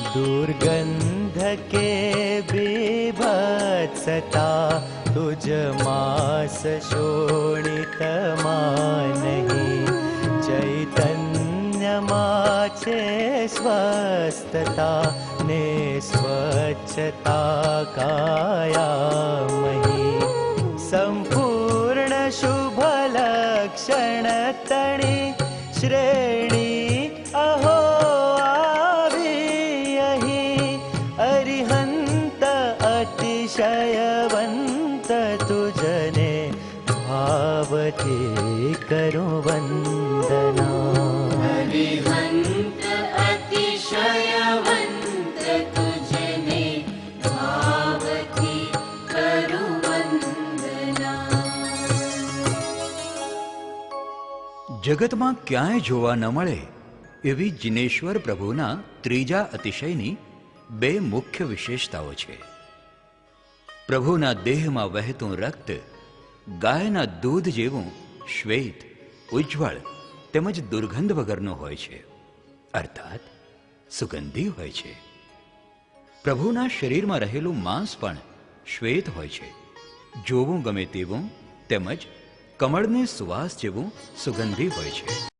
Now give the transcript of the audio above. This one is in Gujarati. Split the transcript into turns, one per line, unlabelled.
दुर्गंध के बीभत्सता तुझ मास शोणित नहीं। चैतन्य माचे स्वस्थता ने स्वच्छता काया मही। संपूर्ण शुभ लक्षण तणी श्रेणी अहो आवी यही। अरिहंत अतिशयवंत तुझने भावती करो वंदना।
अरिहंत अतिशयवंत तुझने भावती करो वंदना।
જગતમાં ક્યાંય જોવા ન મળે એવી જિનેશ્વર પ્રભુના ત્રીજા અતિશયની બે મુખ્ય વિશેષતાઓ છે. પ્રભુના દેહમાં વહેતું રક્ત ગાયના દૂધ જેવું શ્વેત, ઉજ્જવળ તેમજ દુર્ગંધ વગરનું હોય છે, અર્થાત સુગંધી હોય છે. પ્રભુના શરીરમાં રહેલું માંસ પણ શ્વેત હોય છે, જોવું ગમે તેવું તેમજ કમળની સુવાસ જેવું સુગંધી હોય છે.